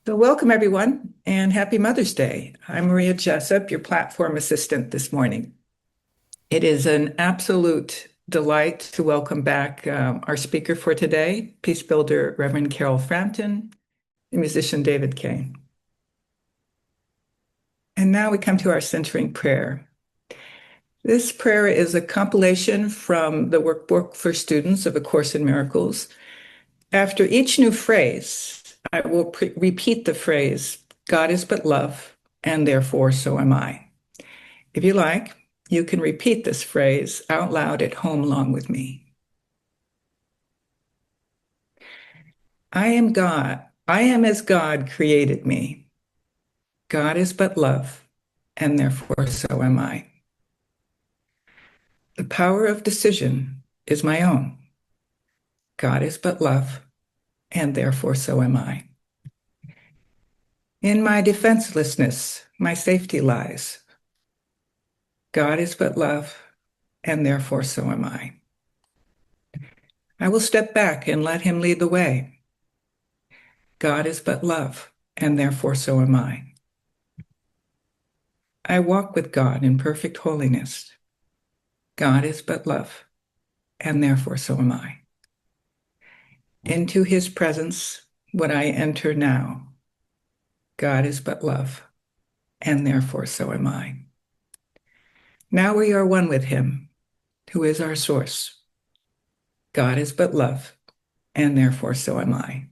So welcome everyone and happy Mother's Day. I'm Maria Jessop, your platform assistant this morning. It is an absolute delight to welcome back our speaker for today, peace builder Rev Carole Frampton, and musician David Kane. And now we come to our centering prayer. This prayer is a compilation from the workbook for students of A Course in Miracles. After each new phrase, I will repeat the phrase, God is but love, and therefore so am I. If you like, you can repeat this phrase out loud at home along with me. I am God. I am as God created me. God is but love, and therefore so am I. The power of decision is my own. God is but love, and therefore so am I. In my defenselessness, my safety lies. God is but love, and therefore so am I. I will step back and let him lead the way. God is but love, and therefore so am I. I walk with God in perfect holiness. God is but love, and therefore so am I. Into his presence would I enter now. God is but love, and therefore so am I. Now we are one with him, who is our source. God is but love, and therefore so am I.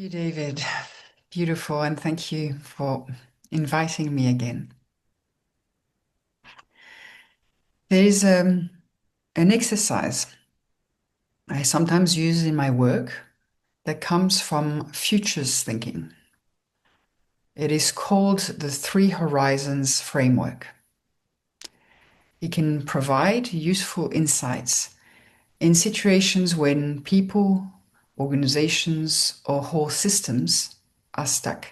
You, David. Beautiful, and thank you for inviting me again. There is an exercise I sometimes use in my work that comes from futures thinking. It is called the Three Horizons Framework. It can provide useful insights in situations when people, organizations, or whole systems are stuck.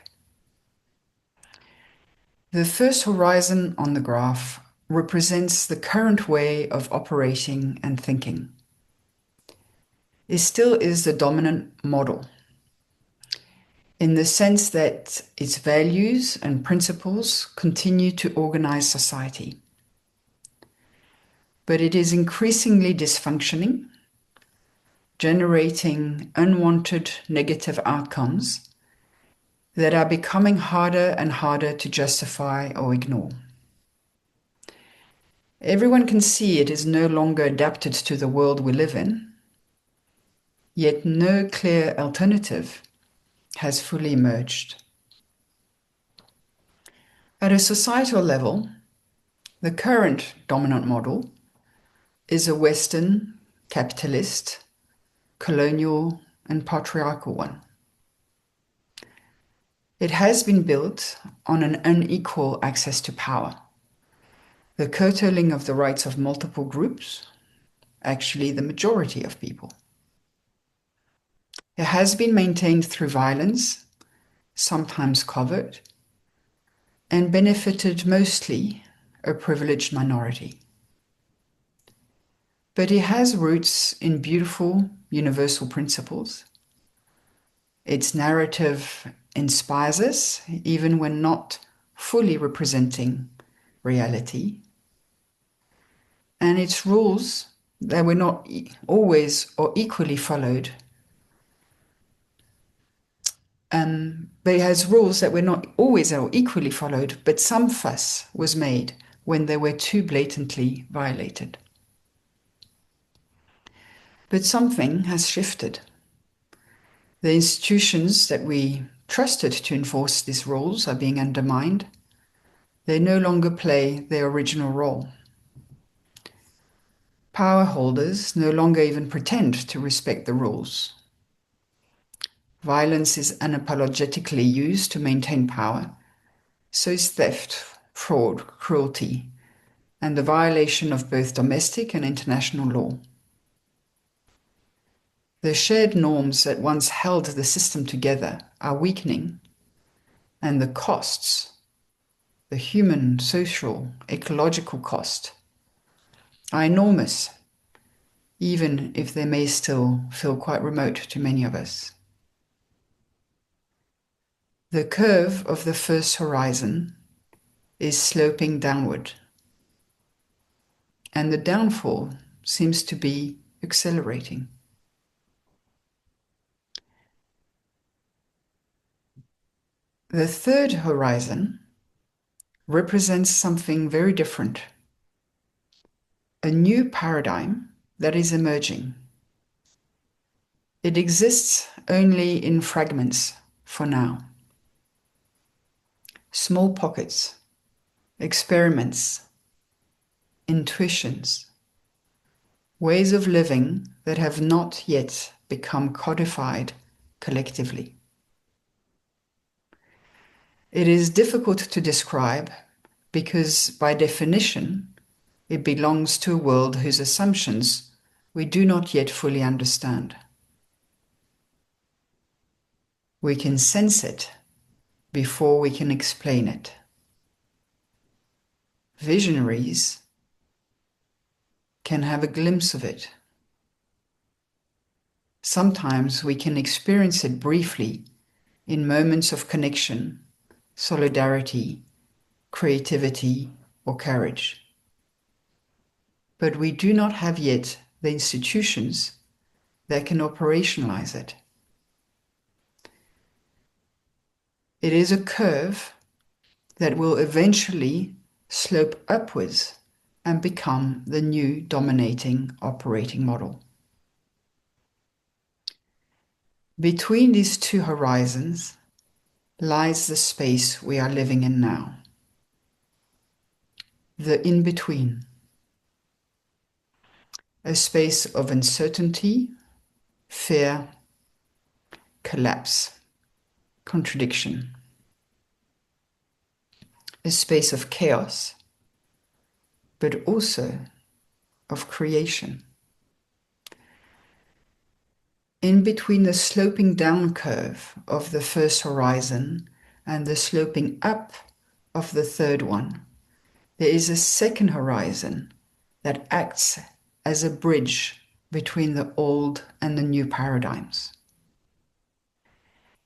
The first horizon on the graph represents the current way of operating and thinking. It still is the dominant model in the sense that its values and principles continue to organize society. But it is increasingly dysfunctioning, generating unwanted negative outcomes that are becoming harder and harder to justify or ignore. Everyone can see it is no longer adapted to the world we live in, yet no clear alternative has fully emerged. At a societal level, the current dominant model is a Western, capitalist, colonial, and patriarchal one. It has been built on an unequal access to power, the curtailing of the rights of multiple groups, actually the majority of people. It has been maintained through violence, sometimes covert, and benefited mostly a privileged minority. But it has roots in beautiful universal principles. Its narrative inspires us, even when not fully representing reality. And its rules that were not always or equally followed. But it has rules that were not always or equally followed, but some fuss was made when they were too blatantly violated. But something has shifted. The institutions that we trusted to enforce these rules are being undermined. They no longer play their original role. Power holders no longer even pretend to respect the rules. Violence is unapologetically used to maintain power. So is theft, fraud, cruelty, and the violation of both domestic and international law. The shared norms that once held the system together are weakening, and the costs, the human, social, ecological cost, are enormous, even if they may still feel quite remote to many of us. The curve of the first horizon is sloping downward, and the downfall seems to be accelerating. The third horizon represents something very different, a new paradigm that is emerging. It exists only in fragments for now. Small pockets, experiments, intuitions, ways of living that have not yet become codified collectively. It is difficult to describe because, by definition, it belongs to a world whose assumptions we do not yet fully understand. We can sense it before we can explain it. Visionaries can have a glimpse of it. Sometimes we can experience it briefly in moments of connection, solidarity, creativity, or courage. But we do not have yet the institutions that can operationalize it. It is a curve that will eventually slope upwards and become the new dominating operating model. Between these two horizons lies the space we are living in now, the in-between, a space of uncertainty, fear, collapse, contradiction, a space of chaos, but also of creation. In between the sloping down curve of the first horizon and the sloping up of the third one, there is a second horizon that acts as a bridge between the old and the new paradigms.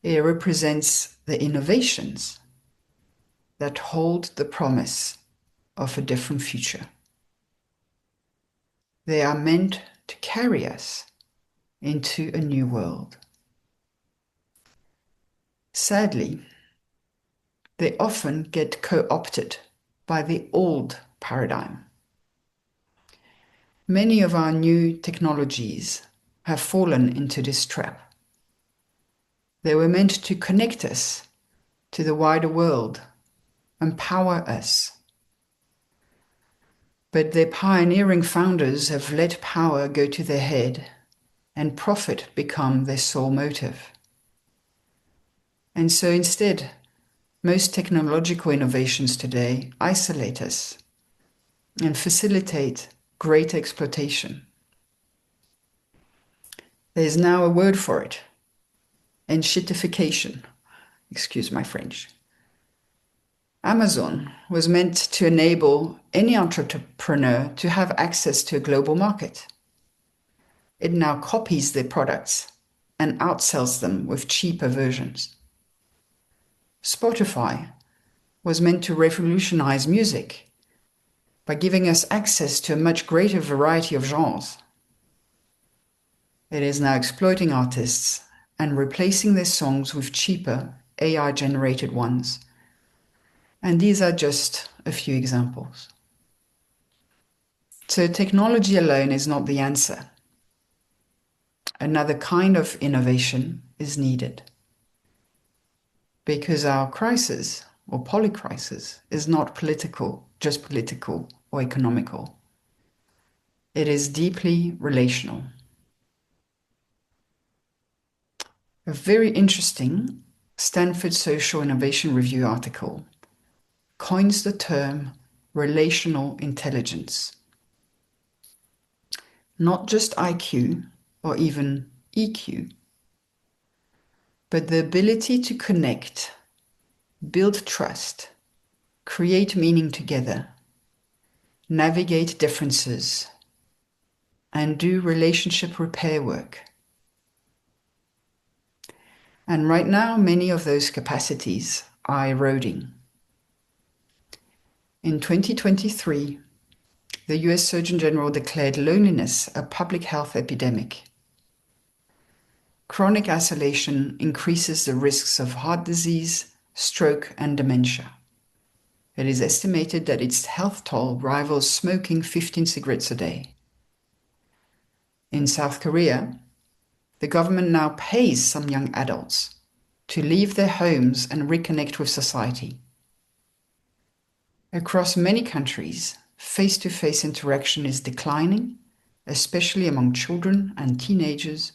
It represents the innovations that hold the promise of a different future. They are meant to carry us into a new world. Sadly, they often get co-opted by the old paradigm. Many of our new technologies have fallen into this trap. They were meant to connect us to the wider world, empower us. But their pioneering founders have let power go to their head and profit become their sole motive. And so instead, most technological innovations today isolate us and facilitate greater exploitation. There's now a word for it, enshittification. Excuse my French. Amazon was meant to enable any entrepreneur to have access to a global market. It now copies their products and outsells them with cheaper versions. Spotify was meant to revolutionize music by giving us access to a much greater variety of genres. It is now exploiting artists and replacing their songs with cheaper AI-generated ones. And these are just a few examples. So technology alone is not the answer. Another kind of innovation is needed. Because our crisis, or polycrisis, is not political, just political or economical. It is deeply relational. A very interesting Stanford Social Innovation Review article coins the term relational intelligence. Not just IQ or even EQ, but the ability to connect, build trust, create meaning together, navigate differences, and do relationship repair work. And right now, many of those capacities are eroding. In 2023, the US Surgeon General declared loneliness a public health epidemic. Chronic isolation increases the risks of heart disease, stroke, and dementia. It is estimated that its health toll rivals smoking 15 cigarettes a day. In South Korea, the government now pays some young adults to leave their homes and reconnect with society. Across many countries, face-to-face interaction is declining, especially among children and teenagers,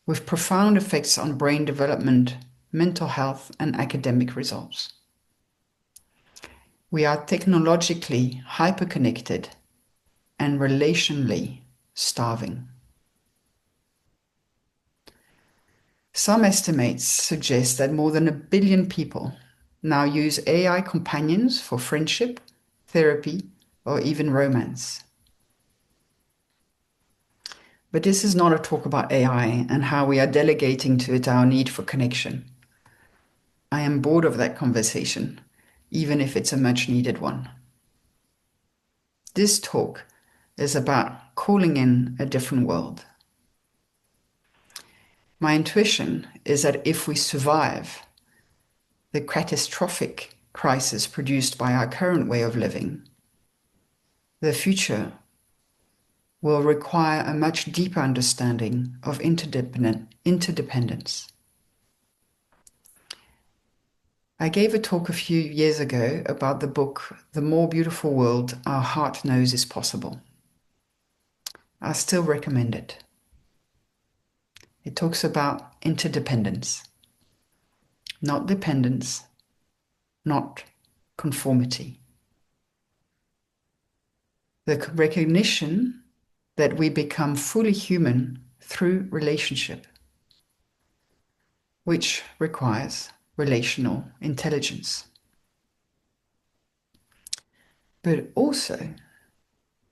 with profound effects on brain development, mental health, and academic results. We are technologically hyperconnected and relationally starving. Some estimates suggest that more than 1 billion people now use AI companions for friendship, therapy, or even romance. But this is not a talk about AI and how we are delegating to it our need for connection. I am bored of that conversation, even if it's a much needed one. This talk is about calling in a different world. My intuition is that if we survive the catastrophic crisis produced by our current way of living, the future will require a much deeper understanding of interdependence. I gave a talk a few years ago about the book, The More Beautiful World Our Heart Knows Is Possible. I still recommend it. It talks about interdependence, not dependence, not conformity. The recognition that we become fully human through relationship, which requires relational intelligence. But also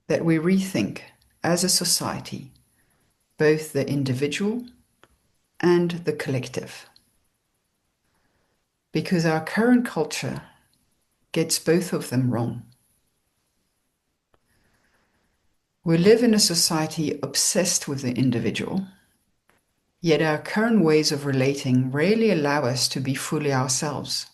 that we rethink as a society both the individual and the collective. Because our current culture gets both of them wrong. We live in a society obsessed with the individual, yet our current ways of relating rarely allow us to be fully ourselves.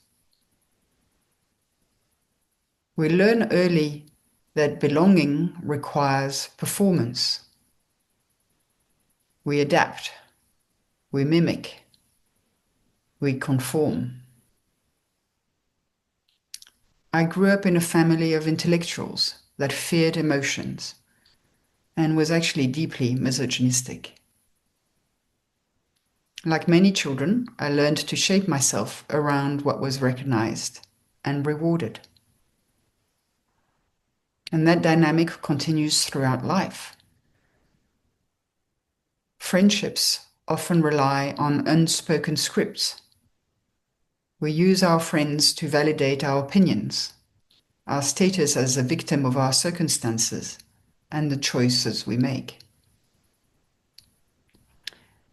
We learn early that belonging requires performance. We adapt, we mimic, we conform. I grew up in a family of intellectuals that feared emotions and was actually deeply misogynistic. Like many children, I learned to shape myself around what was recognized and rewarded. And that dynamic continues throughout life. Friendships often rely on unspoken scripts. We use our friends to validate our opinions, our status as a victim of our circumstances, and the choices we make.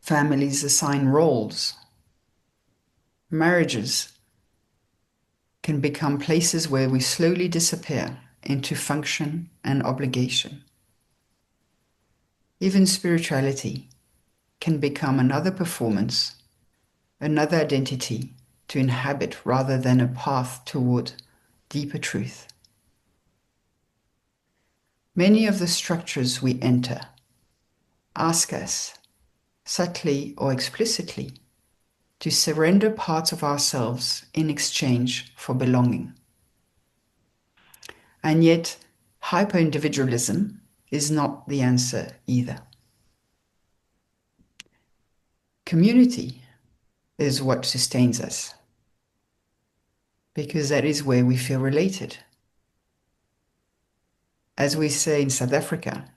Families assign roles. Marriages can become places where we slowly disappear into function and obligation. Even spirituality can become another performance, another identity to inhabit rather than a path toward deeper truth. Many of the structures we enter ask us, subtly or explicitly, to surrender parts of ourselves in exchange for belonging. And yet, hyper-individualism is not the answer either. Community is what sustains us, because that is where we feel related. As we say in South Africa,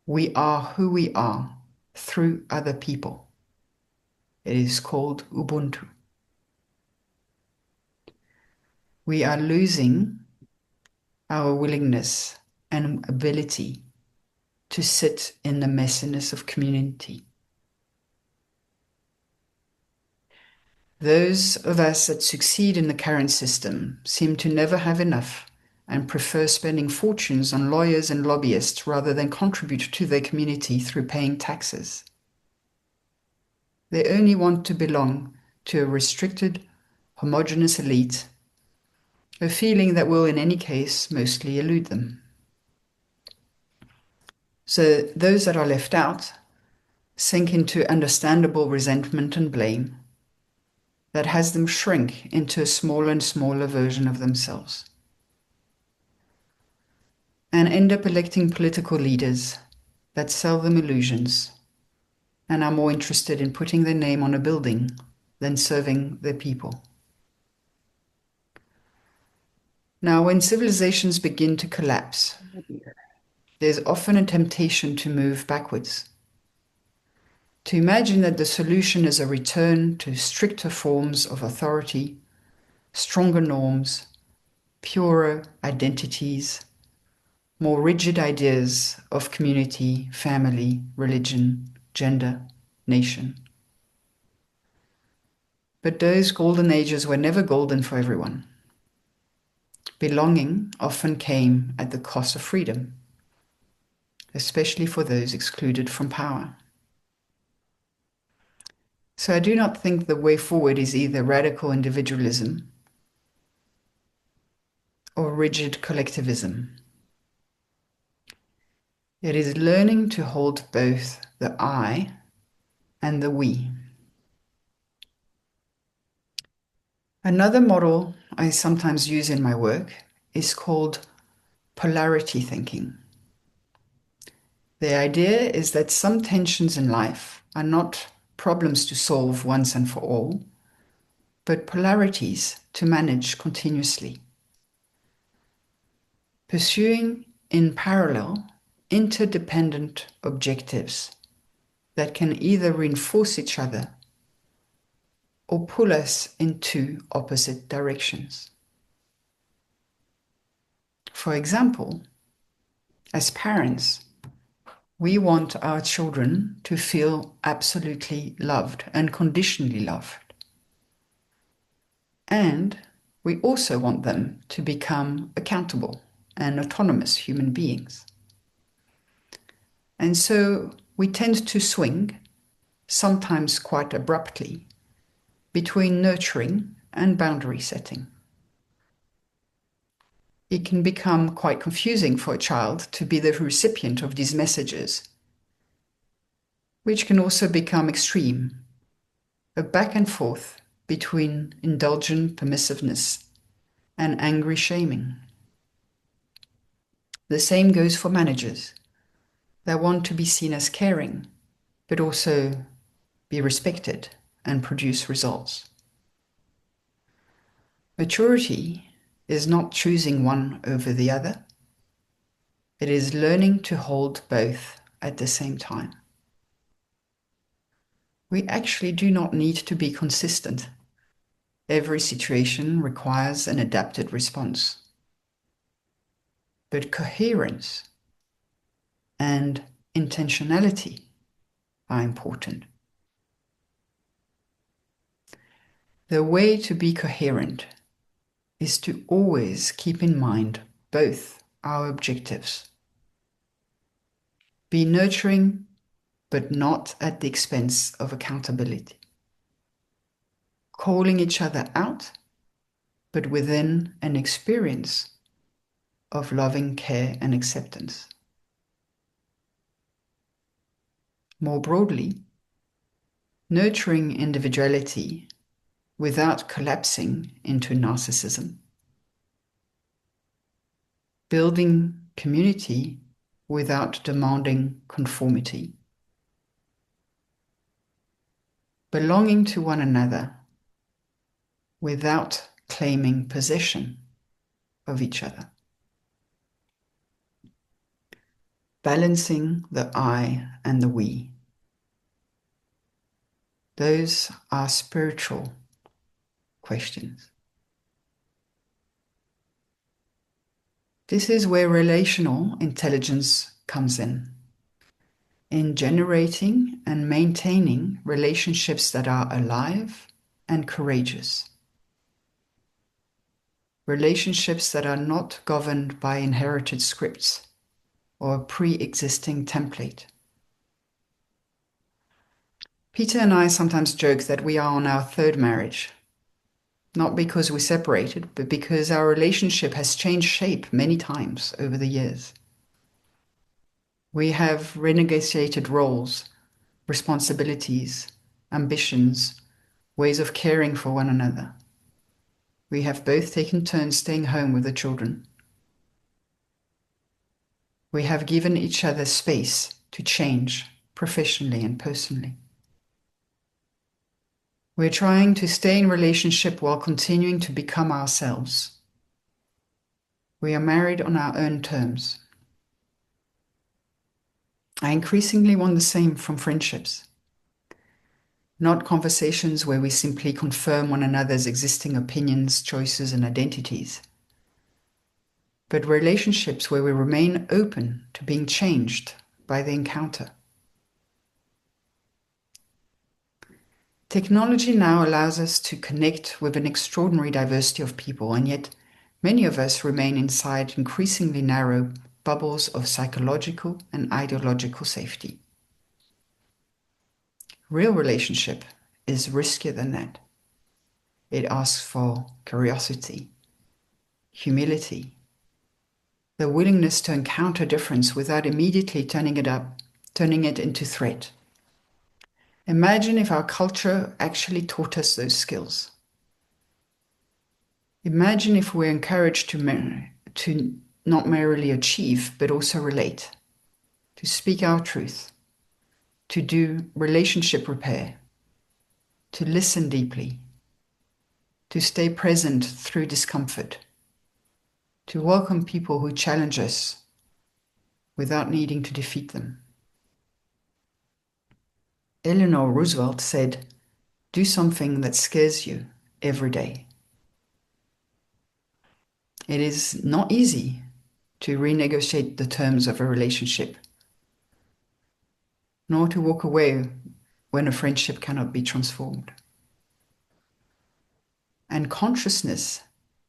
we are who we are through other people. It is called Ubuntu. We are losing our willingness and ability to sit in the messiness of community. Those of us that succeed in the current system seem to never have enough and prefer spending fortunes on lawyers and lobbyists rather than contribute to their community through paying taxes. They only want to belong to a restricted, homogeneous elite, a feeling that will in any case mostly elude them. So those that are left out sink into understandable resentment and blame that has them shrink into a smaller and smaller version of themselves, and end up electing political leaders that sell them illusions and are more interested in putting their name on a building than serving their people. Now, when civilizations begin to collapse, there's often a temptation to move backwards, to imagine that the solution is a return to stricter forms of authority, stronger norms, purer identities, more rigid ideas of community, family, religion, gender, nation. But those golden ages were never golden for everyone. Belonging often came at the cost of freedom, especially for those excluded from power. So I do not think the way forward is either radical individualism or rigid collectivism. It is learning to hold both the I and the we. Another model I sometimes use in my work is called polarity thinking. The idea is that some tensions in life are not problems to solve once and for all, but polarities to manage continuously. Pursuing in parallel interdependent objectives that can either reinforce each other or pull us in two opposite directions. For example, as parents, we want our children to feel absolutely loved, unconditionally loved. And we also want them to become accountable and autonomous human beings. And so we tend to swing, sometimes quite abruptly, between nurturing and boundary setting. It can become quite confusing for a child to be the recipient of these messages, which can also become extreme, a back and forth between indulgent permissiveness and angry shaming. The same goes for managers that want to be seen as caring, but also be respected and produce results. Maturity is not choosing one over the other. It is learning to hold both at the same time. We actually do not need to be consistent. Every situation requires an adapted response. But coherence and intentionality are important. The way to be coherent is to always keep in mind both our objectives. Be nurturing, but not at the expense of accountability. Calling each other out, but within an experience of loving care and acceptance. More broadly, nurturing individuality without collapsing into narcissism. Building community without demanding conformity. Belonging to one another without claiming possession of each other. Balancing the I and the we. Those are spiritual questions. This is where relational intelligence comes in generating and maintaining relationships that are alive and courageous. Relationships that are not governed by inherited scripts or a pre-existing template. Peter and I sometimes joke that we are on our third marriage, not because we separated, but because our relationship has changed shape many times over the years. We have renegotiated roles, responsibilities, ambitions, ways of caring for one another. We have both taken turns staying home with the children. We have given each other space to change professionally and personally. We're trying to stay in relationship while continuing to become ourselves. We are married on our own terms. I increasingly want the same from friendships. Not conversations where we simply confirm one another's existing opinions, choices, and identities, but relationships where we remain open to being changed by the encounter. Technology now allows us to connect with an extraordinary diversity of people, and yet many of us remain inside increasingly narrow bubbles of psychological and ideological safety. Real relationship is riskier than that. It asks for curiosity, humility, the willingness to encounter difference without immediately turning it into threat. Imagine if our culture actually taught us those skills. Imagine if we're encouraged to not merely achieve, but also relate, to speak our truth, to do relationship repair, to listen deeply, to stay present through discomfort, to welcome people who challenge us without needing to defeat them. Eleanor Roosevelt said, "Do something that scares you every day." It is not easy to renegotiate the terms of a relationship, nor to walk away when a friendship cannot be transformed. And consciousness,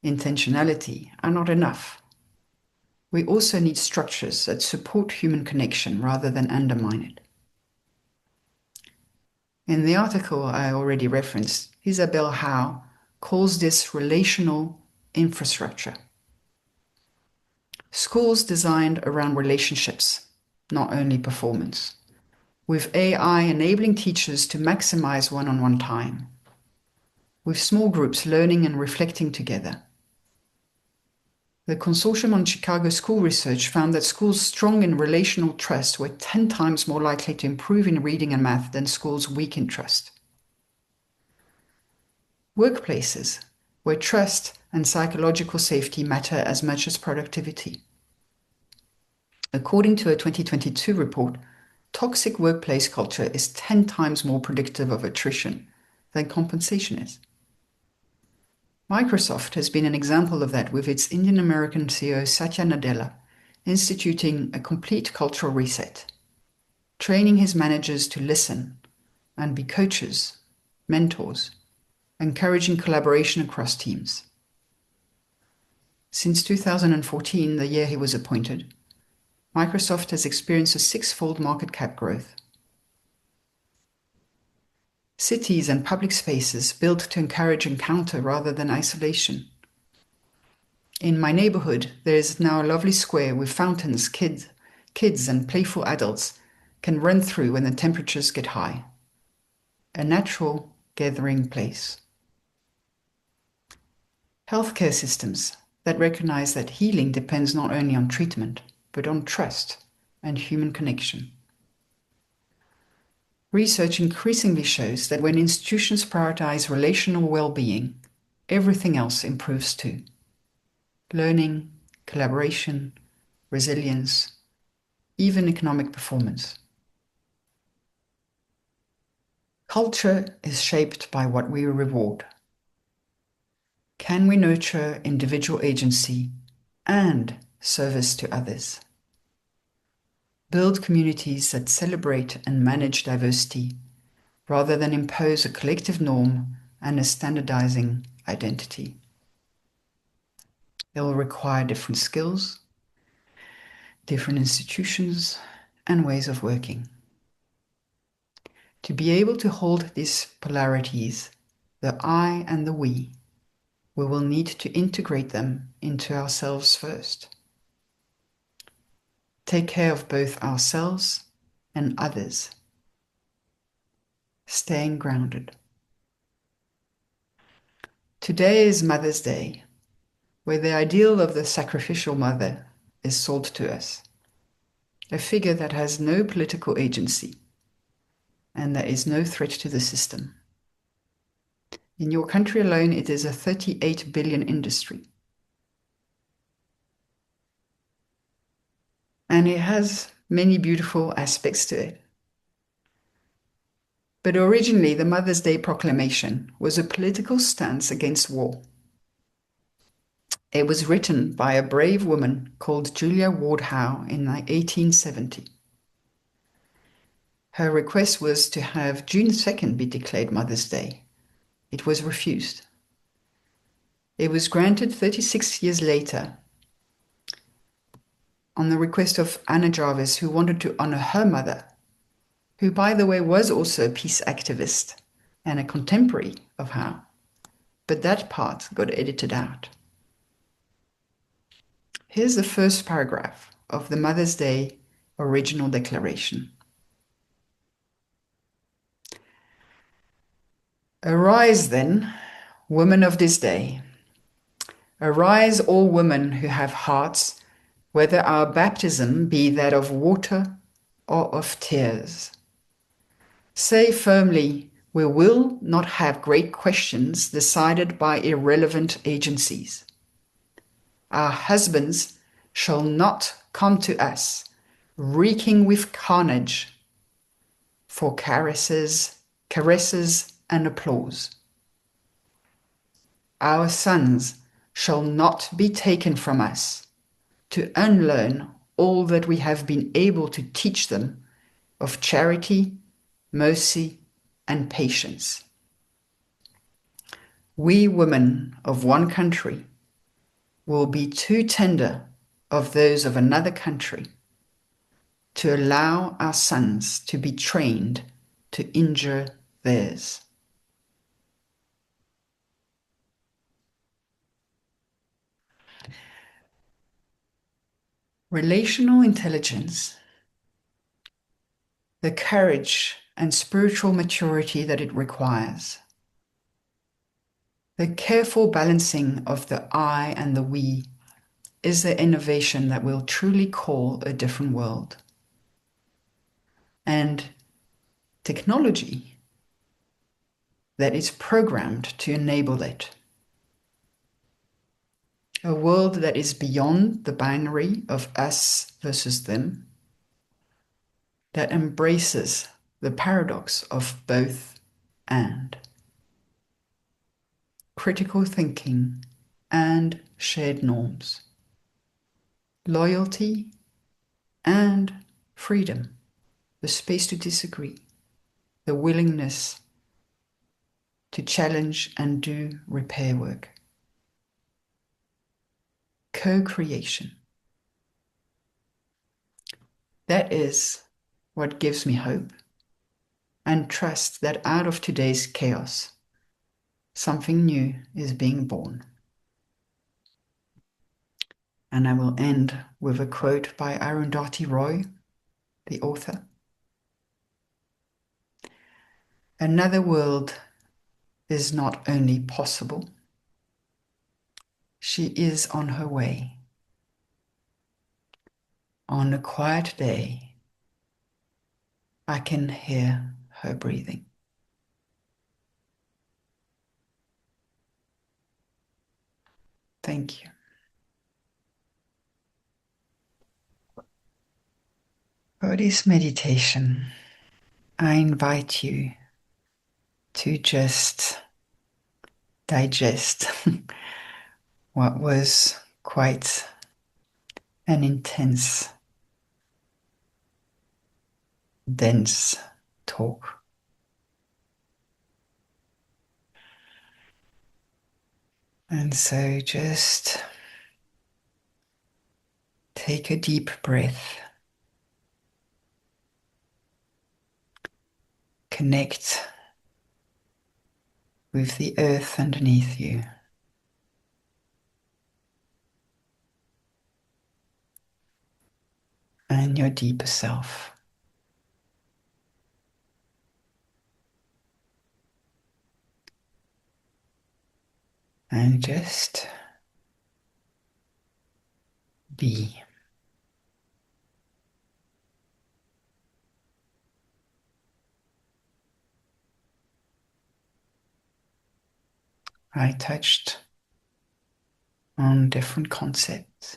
intentionality are not enough. We also need structures that support human connection rather than undermine it. In the article I already referenced, Isabel Howe calls this relational infrastructure. Schools designed around relationships, not only performance, with AI enabling teachers to maximize one-on-one time, with small groups learning and reflecting together. The Consortium on Chicago School Research found that schools strong in relational trust were 10 times more likely to improve in reading and math than schools weak in trust. Workplaces, where trust and psychological safety matter as much as productivity. According to a 2022 report, toxic workplace culture is 10 times more predictive of attrition than compensation is. Microsoft has been an example of that, with its Indian American CEO Satya Nadella instituting a complete cultural reset, training his managers to listen and be coaches, mentors, encouraging collaboration across teams. Since 2014, the year he was appointed, Microsoft has experienced a 6-fold market cap growth. Cities and public spaces built to encourage encounter rather than isolation. In my neighborhood, there is now a lovely square with fountains kids and playful adults can run through when the temperatures get high. A natural gathering place. Healthcare systems that recognize that healing depends not only on treatment, but on trust and human connection. Research increasingly shows that when institutions prioritize relational well-being, everything else improves too. Learning, collaboration, resilience, even economic performance. Culture is shaped by what we reward. Can we nurture individual agency and service to others? Build communities that celebrate and manage diversity rather than impose a collective norm and a standardizing identity. It will require different skills, different institutions, and ways of working. To be able to hold these polarities, the I and the we will need to integrate them into ourselves first. Take care of both ourselves and others. Staying grounded. Today is Mother's Day, where the ideal of the sacrificial mother is sold to us. A figure that has no political agency and that is no threat to the system. In your country alone, it is a 38 billion industry. And it has many beautiful aspects to it. But originally, the Mother's Day Proclamation was a political stance against war. It was written by a brave woman called Julia Ward Howe in 1870. Her request was to have June 2nd be declared Mother's Day. It was refused. It was granted 36 years later on the request of Anna Jarvis, who wanted to honor her mother, who, by the way, was also a peace activist and a contemporary of Howe. But that part got edited out. Here's the first paragraph of the Mother's Day original declaration. Arise then, women of this day. Arise, all women who have hearts, whether our baptism be that of water or of tears. Say firmly, we will not have great questions decided by irrelevant agencies. Our husbands shall not come to us, reeking with carnage, for caresses and applause. Our sons shall not be taken from us, to unlearn all that we have been able to teach them of charity, mercy, and patience. We women of one country will be too tender of those of another country to allow our sons to be trained to injure theirs. Relational intelligence, the courage and spiritual maturity that it requires, the careful balancing of the I and the we is the innovation that will truly call a different world. And technology that is programmed to enable it. A world that is beyond the binary of us versus them, that embraces the paradox of both and. Critical thinking and shared norms. Loyalty and freedom, the space to disagree, the willingness to challenge and do repair work. Co-creation. That is what gives me hope and trust that out of today's chaos, something new is being born. And I will end with a quote by Arundhati Roy, the author. Another world is not only possible, she is on her way. On a quiet day, I can hear her breathing. Thank you. For this meditation, I invite you to just digest what was quite an intense, dense talk. And so just take a deep breath. Connect with the earth underneath you. And your deeper self. And just be. I touched on different concepts.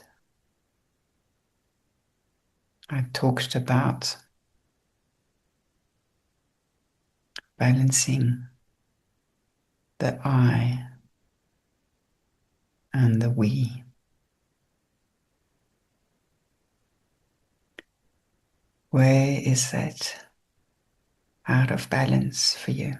I talked about balancing the I and the we. Where is that out of balance for you?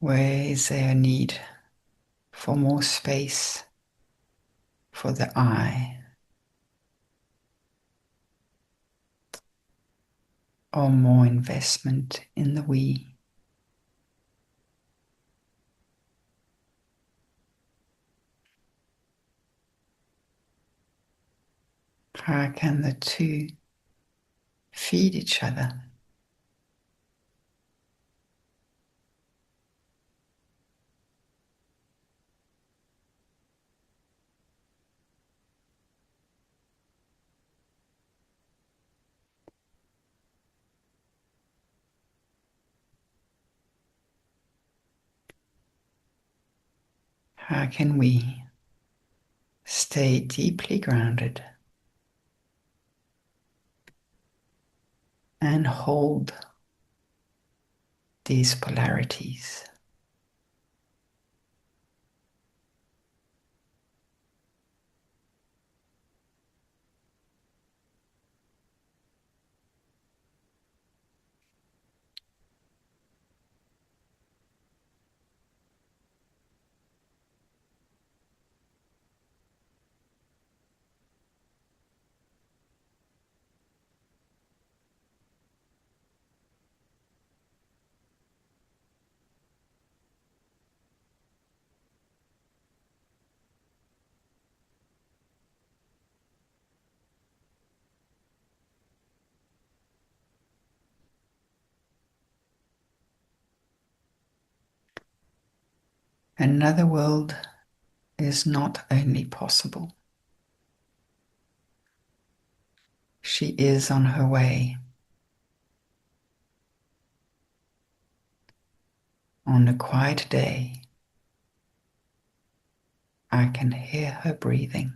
Where is there a need for more space for the I, or more investment in the we? How can the two feed each other? How can we stay deeply grounded and hold these polarities? Another world is not only possible, she is on her way. On a quiet day, I can hear her breathing.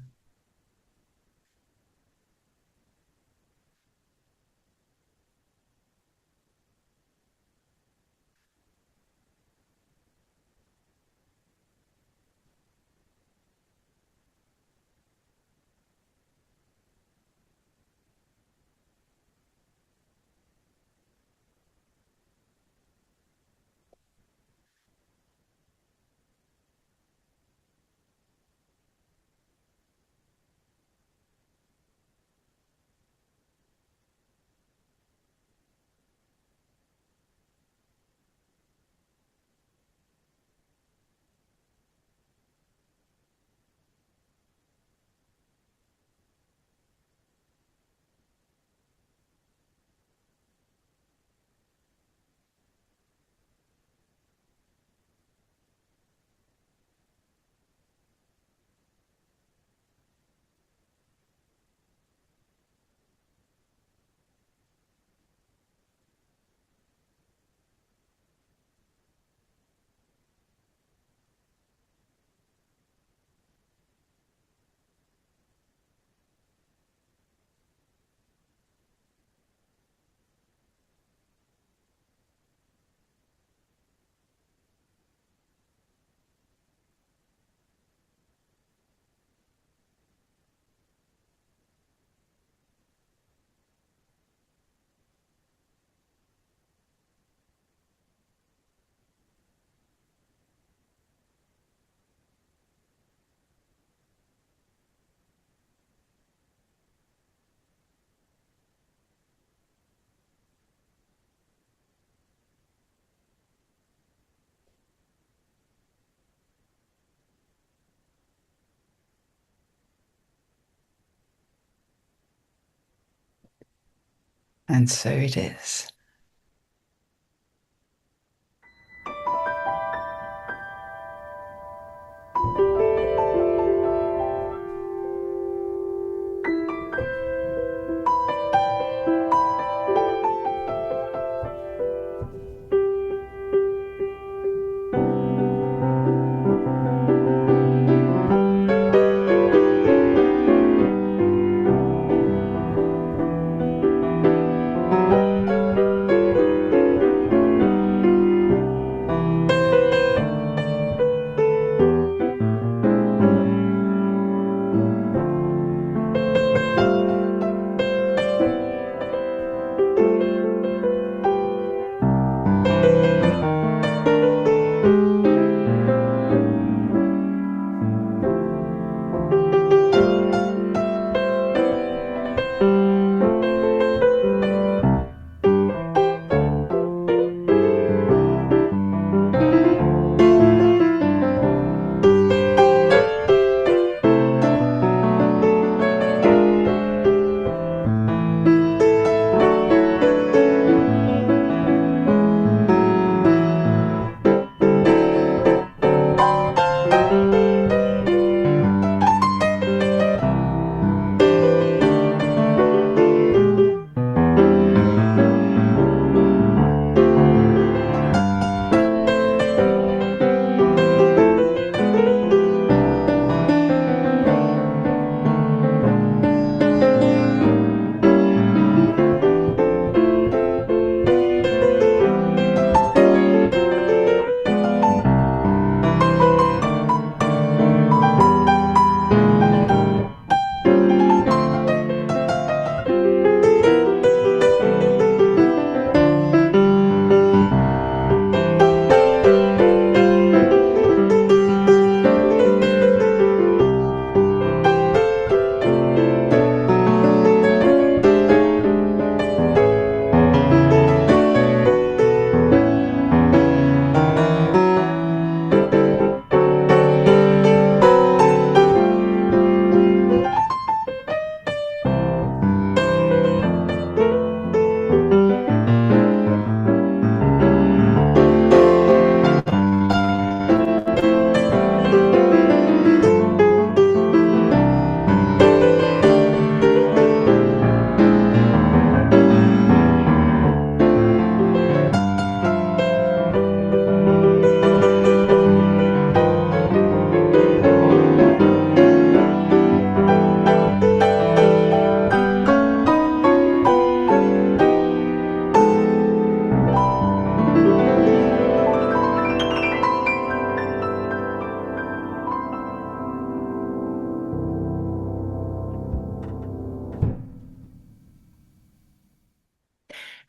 And so it is.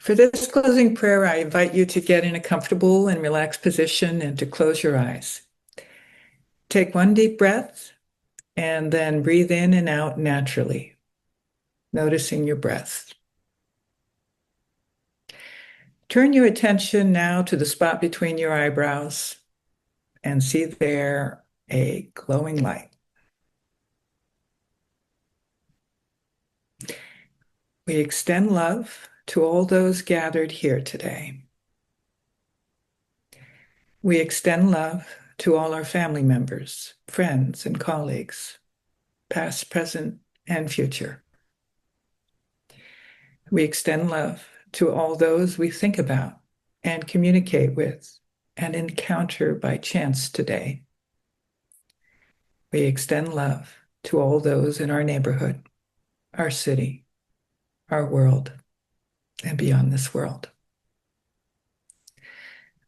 For this closing prayer, I invite you to get in a comfortable and relaxed position and to close your eyes. Take one deep breath and then breathe in and out naturally, noticing your breath. Turn your attention now to the spot between your eyebrows and see there a glowing light. We extend love to all those gathered here today. We extend love to all our family members, friends, and colleagues, past, present, and future. We extend love to all those we think about and communicate with and encounter by chance today. We extend love to all those in our neighborhood, our city, our world, and beyond this world.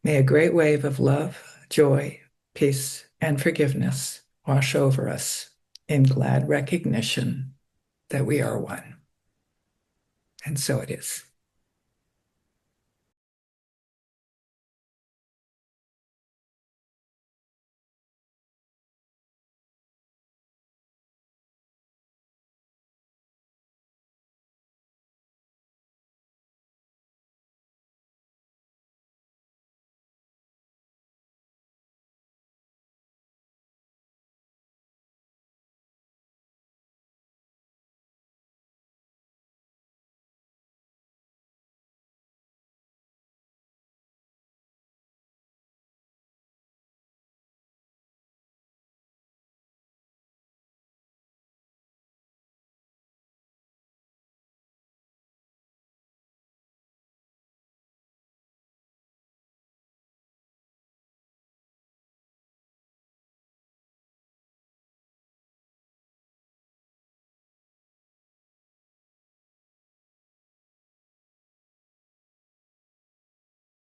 May a great wave of love, joy, peace, and forgiveness wash over us in glad recognition that we are one. And so it is.